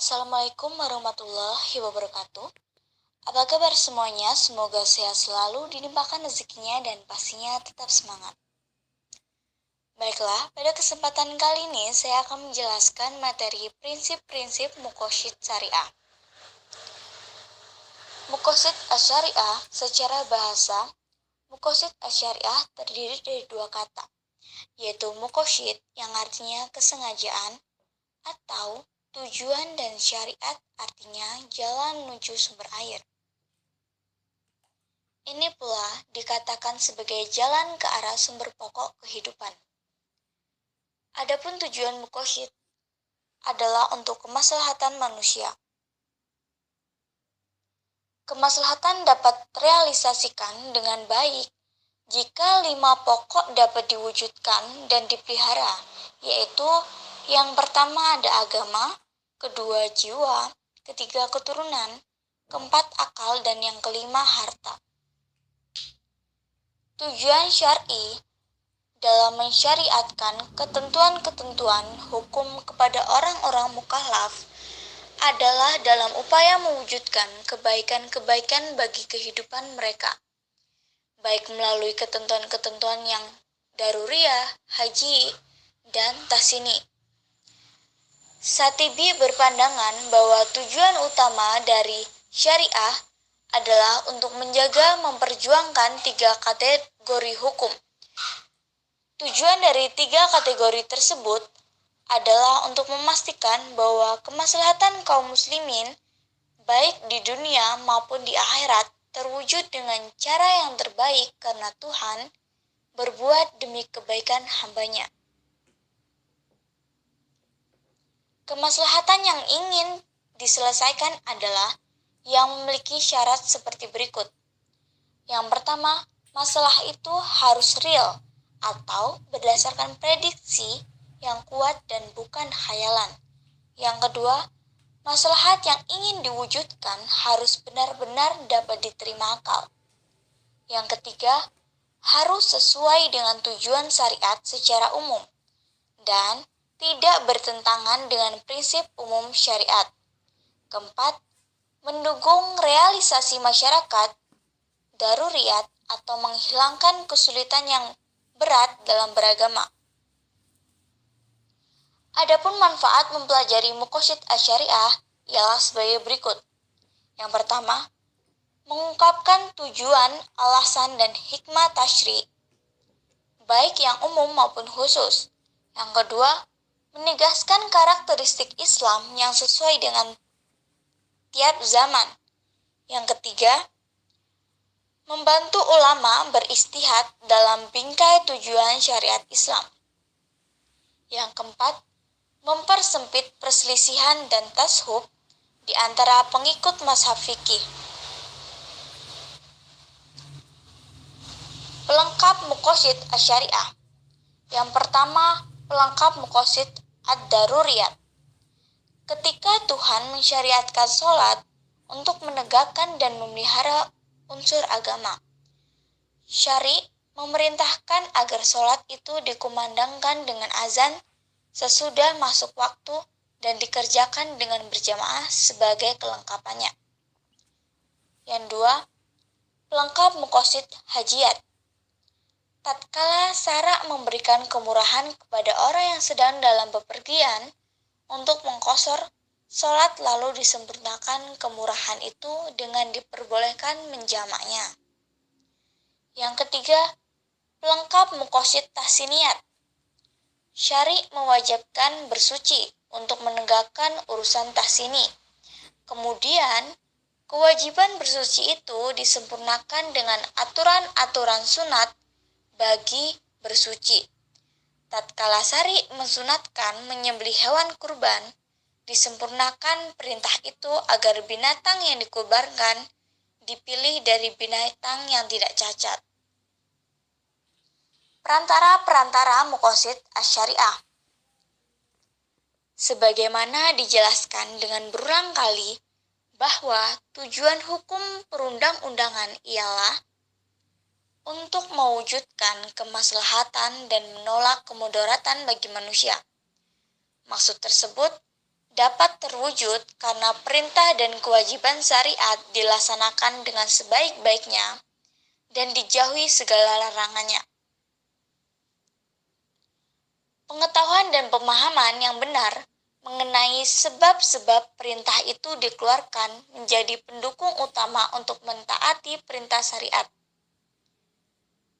Assalamualaikum warahmatullahi wabarakatuh. Apa kabar semuanya? Semoga sehat selalu, dilimpahkan rezekinya dan pastinya tetap semangat. Baiklah, pada kesempatan kali ini saya akan menjelaskan materi prinsip-prinsip Muqasyid Syariah. Muqasyid Asy-Syariah secara bahasa, Muqasyid Asy-Syariah terdiri dari dua kata, yaitu muqasyid yang artinya kesengajaan atau tujuan dan syariat artinya jalan menuju sumber air. Ini pula dikatakan sebagai jalan ke arah sumber pokok kehidupan. Adapun tujuan muqasyid adalah untuk kemaslahatan manusia. Kemaslahatan dapat terrealisasikan dengan baik jika 5 pokok dapat diwujudkan dan dipelihara, yaitu yang pertama ada agama, kedua jiwa, ketiga keturunan, keempat akal, dan yang kelima harta. Tujuan syar'i dalam mensyariatkan ketentuan-ketentuan hukum kepada orang-orang mukallaf adalah dalam upaya mewujudkan kebaikan-kebaikan bagi kehidupan mereka, baik melalui ketentuan-ketentuan yang daruriyah, haji, dan tahsini. Satibi berpandangan bahwa tujuan utama dari syariah adalah untuk menjaga memperjuangkan 3 kategori hukum. Tujuan dari 3 kategori tersebut adalah untuk memastikan bahwa kemaslahatan kaum muslimin baik di dunia maupun di akhirat terwujud dengan cara yang terbaik karena Tuhan berbuat demi kebaikan hambanya. Kemaslahatan yang ingin diselesaikan adalah yang memiliki syarat seperti berikut. Yang pertama, masalah itu harus real atau berdasarkan prediksi yang kuat dan bukan khayalan. Yang kedua, maslahat yang ingin diwujudkan harus benar-benar dapat diterima akal. Yang ketiga, harus sesuai dengan tujuan syariat secara umum dan tidak bertentangan dengan prinsip umum syariat. Keempat, mendukung realisasi masyarakat daruriyat atau menghilangkan kesulitan yang berat dalam beragama. Adapun manfaat mempelajari Muqasyid Asy-Syariah ialah sebagai berikut. Yang pertama, mengungkapkan tujuan, alasan, dan hikmah tasyri', baik yang umum maupun khusus. Yang kedua, menegaskan karakteristik Islam yang sesuai dengan tiap zaman. Yang ketiga, membantu ulama beristihad dalam bingkai tujuan syariat Islam. Yang keempat, mempersempit perselisihan dan tashub di antara pengikut mazhab fikih. Pelengkap Muqasyid Asy-Syariah. Yang pertama, pelengkap Muqasyid ad-daruriyat. Ketika Tuhan mensyariatkan sholat untuk menegakkan dan memelihara unsur agama, syari' memerintahkan agar sholat itu dikumandangkan dengan azan sesudah masuk waktu dan dikerjakan dengan berjamaah sebagai kelengkapannya. Yang dua, pelengkap Muqasyid hajiyat. Tatkala syara' memberikan kemurahan kepada orang yang sedang dalam bepergian untuk mengqashar sholat, lalu disempurnakan kemurahan itu dengan diperbolehkan menjamaknya. Yang ketiga, pelengkap Muqasyid tahsiniyat. Syari' mewajibkan bersuci untuk menegakkan urusan tahsini. Kemudian, kewajiban bersuci itu disempurnakan dengan aturan-aturan sunat bagi bersuci. Tatkala syari' mensunatkan menyembelih hewan kurban, disempurnakan perintah itu agar binatang yang dikurbankan dipilih dari binatang yang tidak cacat. Perantara-perantara Muqasyid Asy-Syariah. Sebagaimana dijelaskan dengan berulang kali bahwa tujuan hukum perundang-undangan ialah untuk mewujudkan kemaslahatan dan menolak kemudaratan bagi manusia. Maksud tersebut dapat terwujud karena perintah dan kewajiban syariat dilaksanakan dengan sebaik-baiknya dan dijauhi segala larangannya. Pengetahuan dan pemahaman yang benar mengenai sebab-sebab perintah itu dikeluarkan menjadi pendukung utama untuk mentaati perintah syariat.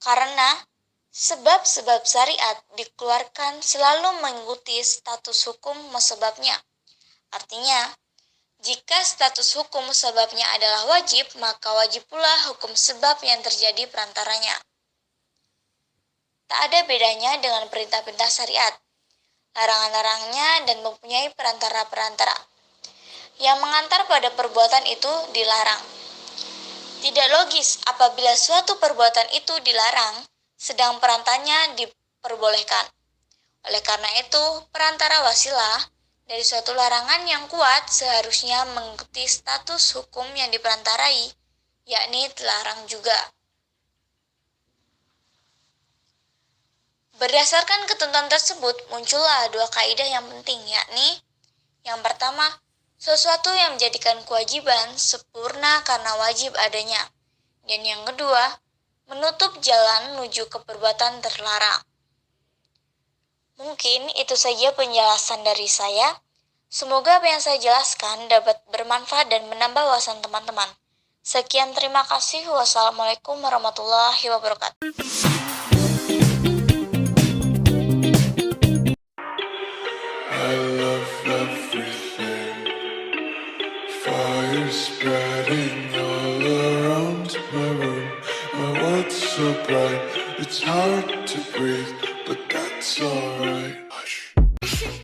Karena sebab-sebab syariat dikeluarkan selalu mengikuti status hukum musababnya. Artinya, jika status hukum sebabnya adalah wajib, maka wajib pula hukum sebab yang terjadi perantaranya. Tak ada bedanya dengan perintah-perintah syariat, larangan-larangannya dan mempunyai perantara-perantara yang mengantar pada perbuatan itu dilarang. Tidak logis apabila suatu perbuatan itu dilarang, sedang perantaranya diperbolehkan. Oleh karena itu, perantara wasilah dari suatu larangan yang kuat seharusnya mengikuti status hukum yang diperantarai, yakni terlarang juga. Berdasarkan ketentuan tersebut, muncullah dua kaidah yang penting, yakni yang pertama, sesuatu yang menjadikan kewajiban sempurna karena wajib adanya. Dan yang kedua, menutup jalan menuju ke perbuatan terlarang. Mungkin itu saja penjelasan dari saya. Semoga apa yang saya jelaskan dapat bermanfaat dan menambah wawasan teman-teman. Sekian, terima kasih. Wassalamualaikum warahmatullahi wabarakatuh. I love everything. Fire spreading all around my room. My world's so bright, it's hard to breathe, but that's alright.